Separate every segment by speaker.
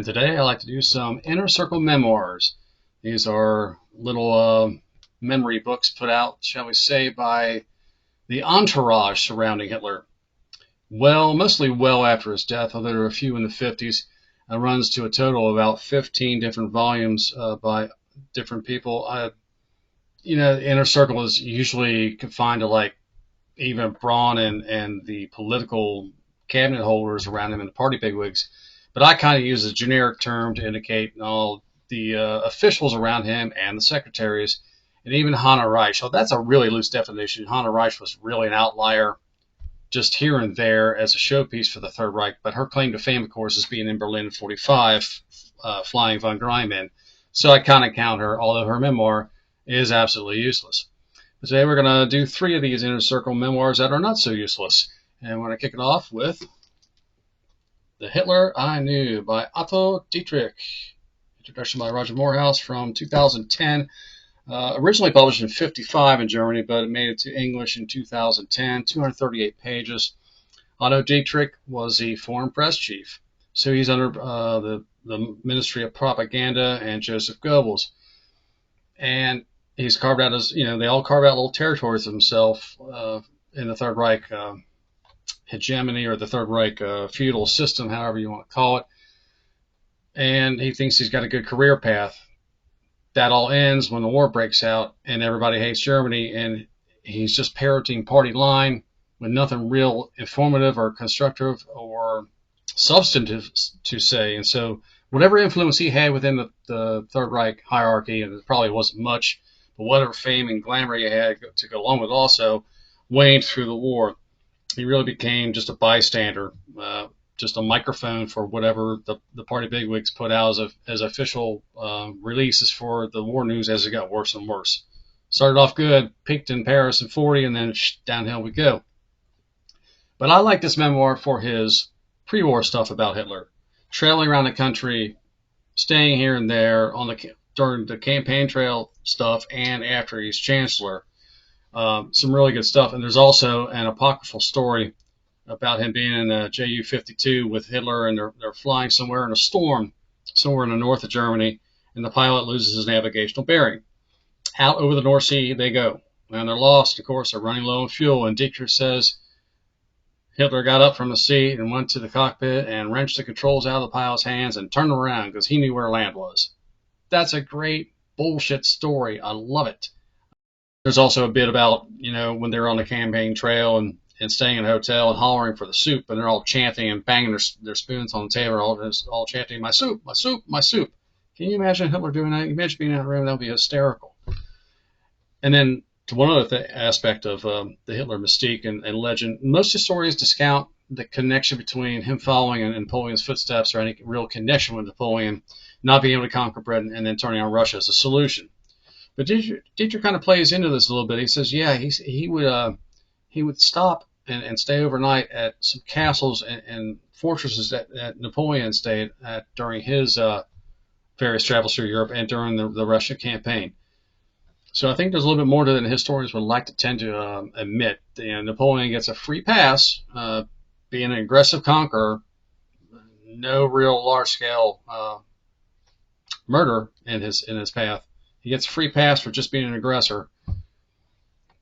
Speaker 1: Today I like to do some Inner Circle memoirs. These are little memory books put out, shall we say, by the entourage surrounding Hitler. Well, mostly well after his death, although there are a few in the 50s. It runs to a total of about 15 different volumes by different people. Inner Circle is usually confined to like even Braun and the political cabinet holders around him and the party bigwigs. But I kind of use a generic term to indicate all the officials around him and the secretaries, and even Hannah Reich. So that's a really loose definition. Hannah Reich was really an outlier, just here and there as a showpiece for the Third Reich. But her claim to fame, of course, is being in Berlin in '45, flying von Greim in. So I kind of count her, although her memoir is absolutely useless. But today we're going to do 3 of these Inner Circle memoirs that are not so useless. And we're going to kick it off with The Hitler I Knew by Otto Dietrich. Introduction by Roger Morehouse from 2010. Originally published in '55 in Germany, but it made it to English in 2010, 238 pages. Otto Dietrich was the foreign press chief. So he's under the Ministry of Propaganda and Joseph Goebbels. And he's carved out they all carve out little territories of himself in the Third Reich hegemony, or the Third Reich feudal system, however you want to call it. And he thinks he's got a good career path. That all ends when the war breaks out and everybody hates Germany, and he's just parroting party line with nothing real informative or constructive or substantive to say. And so whatever influence he had within the Third Reich hierarchy, and it probably wasn't much, but whatever fame and glamour he had to go along with also waned through the war. He really became just a bystander, just a microphone for whatever the party bigwigs put out as official releases for the war news as it got worse and worse. Started off good, peaked in Paris in '40, and then downhill we go. But I like this memoir for his pre-war stuff about Hitler, traveling around the country, staying here and there during the campaign trail stuff and after he's chancellor. Some really good stuff. And there's also an apocryphal story about him being in a Ju-52 with Hitler, and they're flying somewhere in a storm, somewhere in the north of Germany, and the pilot loses his navigational bearing. Out over the North Sea they go, and they're lost. Of course, they're running low on fuel, and Dietrich says Hitler got up from the seat and went to the cockpit and wrenched the controls out of the pilot's hands and turned around because he knew where land was. That's a great bullshit story. I love it. There's also a bit about, when they're on the campaign trail and staying in a hotel and hollering for the soup, and they're all chanting and banging their spoons on the table, all chanting, "My soup, my soup, my soup." Can you imagine Hitler doing that? Imagine being in that room. That would be hysterical. And then to one other aspect of the Hitler mystique and legend, most historians discount the connection between him following in Napoleon's footsteps, or any real connection with Napoleon, not being able to conquer Britain and then turning on Russia as a solution. But Dietrich kind of plays into this a little bit. He says, yeah, he would stop and stay overnight at some castles and fortresses that Napoleon stayed at during his various travels through Europe and during the Russian campaign. So I think there's a little bit more to it than historians would like to tend to admit. Napoleon gets a free pass, being an aggressive conqueror, no real large-scale murder in his path. He gets a free pass for just being an aggressor.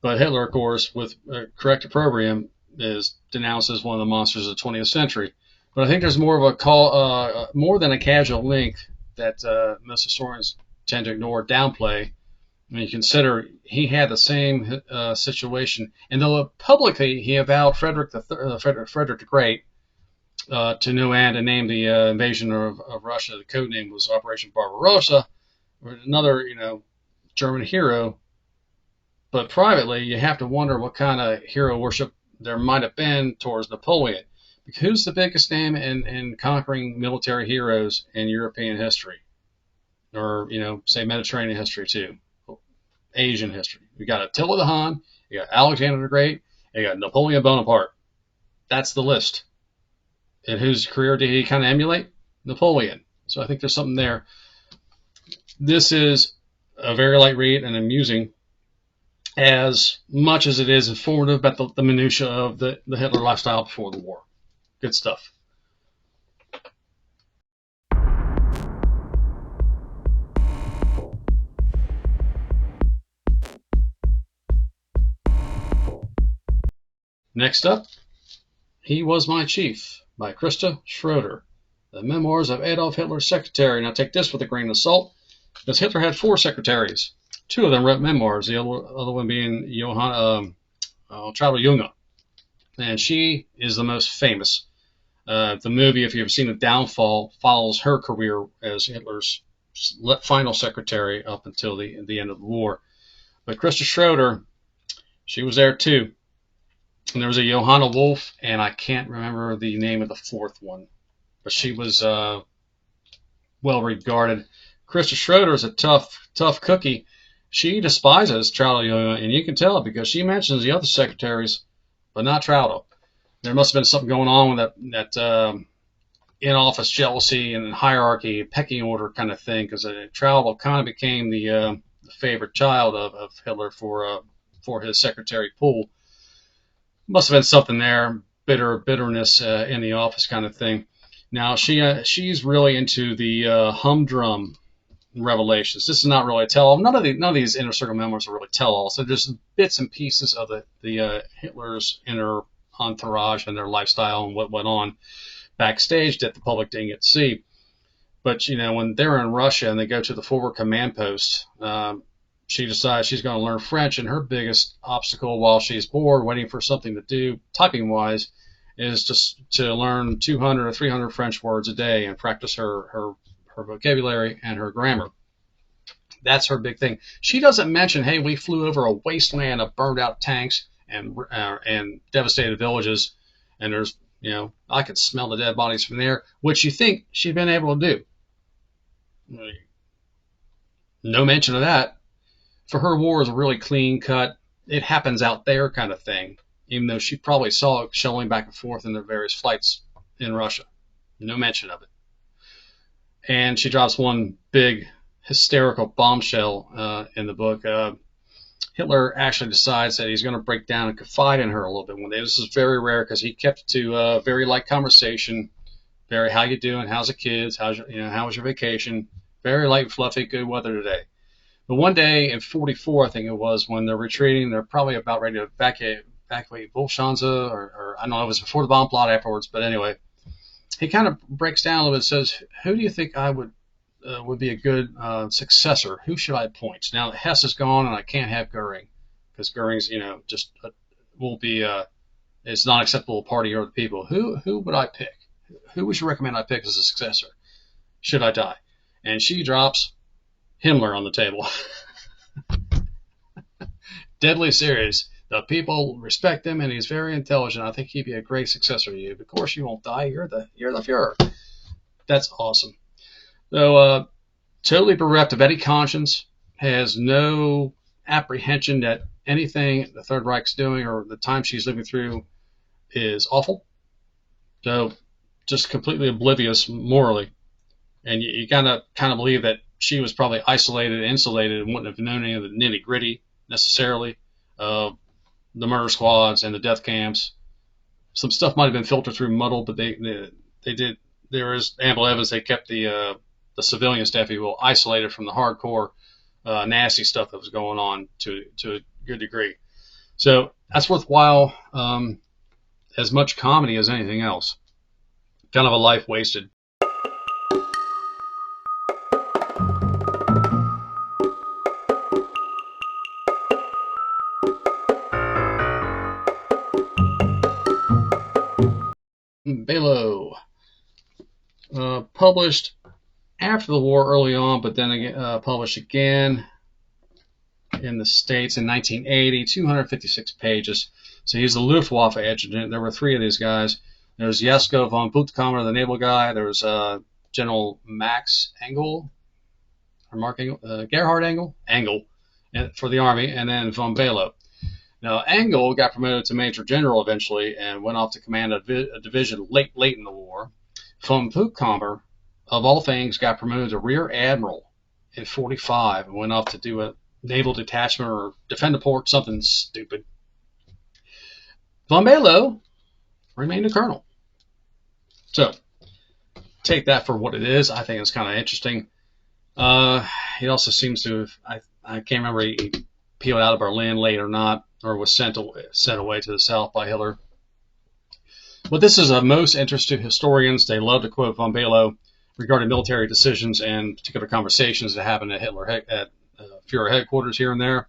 Speaker 1: But Hitler, of course, with correct opprobrium, is denounced as one of the monsters of the 20th century. But I think there's more of more than a casual link that most historians tend to ignore, downplay. When you consider he had the same situation, and though publicly he avowed Frederick the Great to no end and named the invasion of Russia, the code name was Operation Barbarossa, another German hero. But privately, you have to wonder what kind of hero worship there might have been towards Napoleon. Because who's the biggest name in conquering military heroes in European history? Or, say Mediterranean history too. Asian history. You got Attila the Hun, you got Alexander the Great, and you got Napoleon Bonaparte. That's the list. And whose career did he kind of emulate? Napoleon. So I think there's something there. This is a very light read and amusing, as much as it is informative about the minutiae of the Hitler lifestyle before the war. Good stuff. Next up, He Was My Chief by Krista Schroeder. The Memoirs of Adolf Hitler's Secretary. Now take this with a grain of salt, because Hitler had 4 secretaries. 2 of them wrote memoirs, the other one being Traudl Junge. And she is the most famous. The movie, if you've seen The Downfall, follows her career as Hitler's final secretary up until the end of the war. But Krista Schroeder, she was there too. And there was a Johanna Wolf, and I can't remember the name of the 4th one. But she was well regarded. Krista Schroeder is a tough cookie. She despises Traudl Junge, and you can tell it because she mentions the other secretaries, but not Traudl. There must have been something going on with that in-office jealousy and hierarchy, pecking order kind of thing, because Traudl kind of became the favorite child of Hitler for his secretary pool. Must have been something there, bitterness in the office kind of thing. Now she's really into the humdrum revelations. This is not really a tell-all. None of these inner circle memoirs are really tell-alls. So there's bits and pieces of the Hitler's inner entourage and their lifestyle and what went on backstage that the public didn't get to see. But when they're in Russia and they go to the forward command post, she decides she's going to learn French, and her biggest obstacle while she's bored waiting for something to do typing wise is just to learn 200 or 300 French words a day and practice her vocabulary and her grammar. That's her big thing. She doesn't mention, hey, we flew over a wasteland of burned out tanks and devastated villages, and there's, I could smell the dead bodies from there, which you think she'd been able to do. No mention of that. For her, war is a really clean cut, it happens out there kind of thing, even though she probably saw it shelling back and forth in their various flights in Russia. No mention of it. And she drops one big hysterical bombshell in the book. Hitler actually decides that he's going to break down and confide in her a little bit one day. This is very rare because he kept to a very light conversation, very how you doing, how's the kids, how was your vacation, very light and fluffy, good weather today. But one day in 44, I think it was, when they're retreating, they're probably about ready to evacuate Bolshanza, or I don't know, it was before the bomb plot afterwards, but anyway, he kind of breaks down a little bit and says, who do you think I would be a good successor? Who should I appoint? Now, Hess is gone, and I can't have Goering, because Goering's, just will be, it's not acceptable party or the people. Who would I pick? Who would you recommend I pick as a successor? Should I die? And she drops Himmler on the table. Deadly serious. The people respect him, and he's very intelligent. I think he'd be a great successor to you. Of course, you won't die. You're the Fuhrer. That's awesome. So, totally bereft of any conscience, has no apprehension that anything the Third Reich's doing or the time she's living through is awful. So, just completely oblivious morally. And you kind of believe that she was probably isolated, insulated, and wouldn't have known any of the nitty gritty necessarily. The murder squads and the death camps. Some stuff might have been filtered through muddled, but they did. There is ample evidence they kept the civilian staff, if you will, isolated from the hardcore nasty stuff that was going on to a good degree. So that's worthwhile, as much comedy as anything else. Kind of a life wasted. Belo, published after the war early on, but then again, published again in the States in 1980, 256 pages. So he's the Luftwaffe adjutant. There were 3 of these guys. There's Jesko von Puttkamer, the naval guy. There was General Max Engel, or Mark Engel, Gerhard Engel for the Army, and then von Belo. Now, Engel got promoted to Major General eventually and went off to command a division late in the war. Von Puttkamer, of all things, got promoted to Rear Admiral in 45 and went off to do a naval detachment or defend a port, something stupid. Von Belo remained a colonel. So, take that for what it is. I think it's kind of interesting. He also seems to have, I can't remember he peeled out of Berlin late or not. or was sent away to the South by Hitler. But this is of most interest to historians. They love to quote von Below regarding military decisions and particular conversations that happened at Führer headquarters here and there.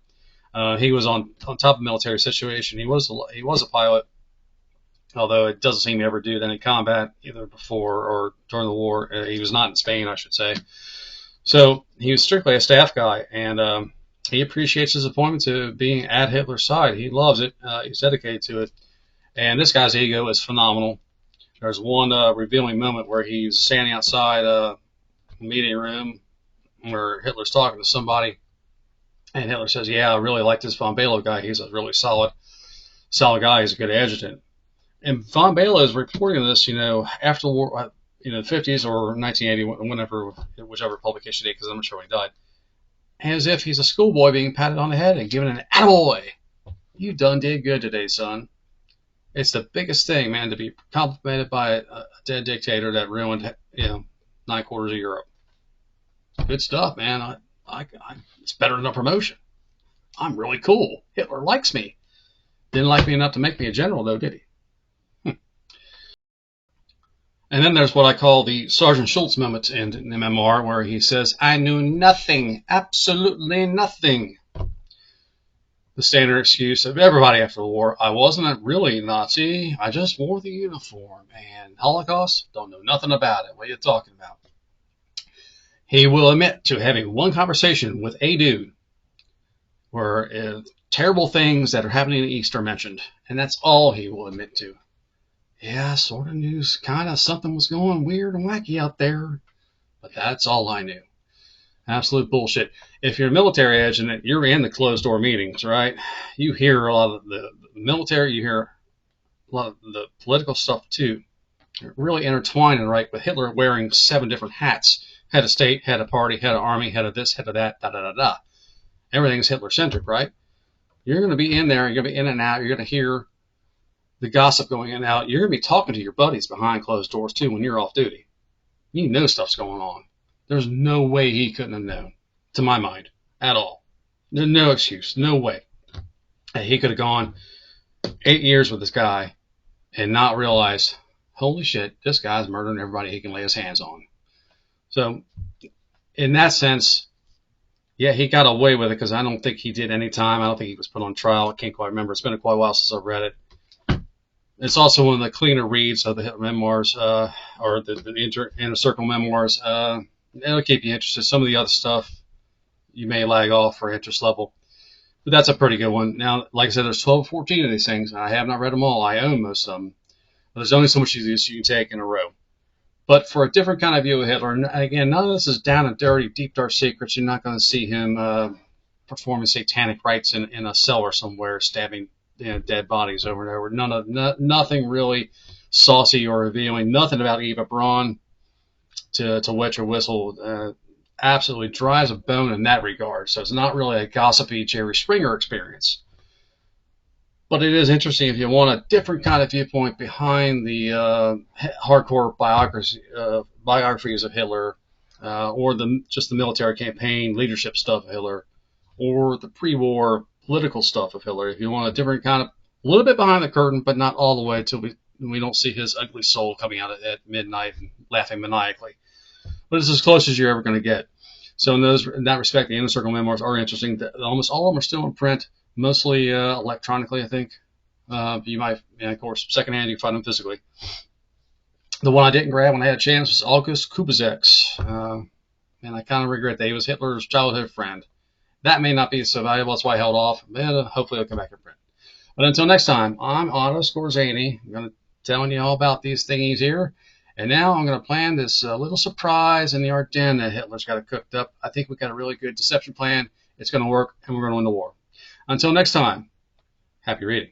Speaker 1: He was on top of the military situation. He was a pilot, although it doesn't seem he ever did any combat either before or during the war. He was not in Spain, I should say. So he was strictly a staff guy, and he appreciates his appointment to being at Hitler's side. He loves it. He's dedicated to it. And this guy's ego is phenomenal. There's one revealing moment where he's standing outside a meeting room where Hitler's talking to somebody, and Hitler says, "Yeah, I really like this von Below guy. He's a really solid guy. He's a good adjutant." And von Below is reporting this, after the war, the 50s or 1980, whichever publication date, because I'm not sure when he died, as if he's a schoolboy being patted on the head and given an attaboy. You done did good today, son. It's the biggest thing, man, to be complimented by a dead dictator that ruined, 9/4 of Europe. Good stuff, man. It's better than a promotion. I'm really cool. Hitler likes me. Didn't like me enough to make me a general, though, did he? And then there's what I call the Sergeant Schultz moment in the memoir, where he says, "I knew nothing, absolutely nothing." The standard excuse of everybody after the war: "I wasn't really Nazi, I just wore the uniform, and Holocaust, don't know nothing about it. What are you talking about?" He will admit to having one conversation with a dude where terrible things that are happening in the East are mentioned, and that's all he will admit to. "Yeah, sort of knew kind of something was going weird and wacky out there, but that's all I knew." Absolute bullshit. If you're a military agent, you're in the closed-door meetings, right? You hear a lot of the military, you hear a lot of the political stuff, too. You're really intertwining, right, with Hitler wearing 7 different hats. Head of state, head of party, head of army, head of this, head of that, da-da-da-da. Everything's Hitler-centric, right? You're going to be in there, you're going to be in and out, you're going to hear the gossip going in and out. You're going to be talking to your buddies behind closed doors, too, when you're off duty. You know stuff's going on. There's no way he couldn't have known, to my mind, at all. There's no excuse, no way. He could have gone 8 years with this guy and not realized, holy shit, this guy's murdering everybody he can lay his hands on. So, in that sense, yeah, he got away with it because I don't think he did any time. I don't think he was put on trial. I can't quite remember. It's been quite a while since I've read it. It's also one of the cleaner reads of the Hitler memoirs, or the Inner Circle memoirs. It'll keep you interested. Some of the other stuff you may lag off for interest level, but that's a pretty good one. Now, like I said, there's 12 or 14 of these things. I have not read them all. I own most of them, but there's only so much of this you can take in a row. But for a different kind of view of Hitler, and again, none of this is down and dirty, deep, dark secrets. You're not going to see him performing satanic rites in a cellar somewhere, stabbing dead bodies over and over. Nothing really saucy or revealing. Nothing about Eva Braun to wet your whistle. Absolutely dry as a bone in that regard. So it's not really a gossipy Jerry Springer experience. But it is interesting if you want a different kind of viewpoint behind the hardcore biographies of Hitler, or just the military campaign leadership stuff of Hitler, or the pre-war political stuff of Hitler. If you want a different kind of, a little bit behind the curtain, but not all the way till we don't see his ugly soul coming out at midnight and laughing maniacally. But it's as close as you're ever going to get. So in that respect, the Inner Circle memoirs are interesting. Almost all of them are still in print, mostly electronically, I think. You might, of course, secondhand, you can find them physically. The one I didn't grab when I had a chance was August Kubizek's. And I kind of regret that. He was Hitler's childhood friend. That may not be so valuable. That's why I held off. But hopefully it'll come back in print. But until next time, I'm Otto Scorzani. I'm going to telling you all about these thingies here. And now I'm going to plan this little surprise in the Ardennes that Hitler's got it cooked up. I think we've got a really good deception plan. It's going to work, and we're going to win the war. Until next time, happy reading.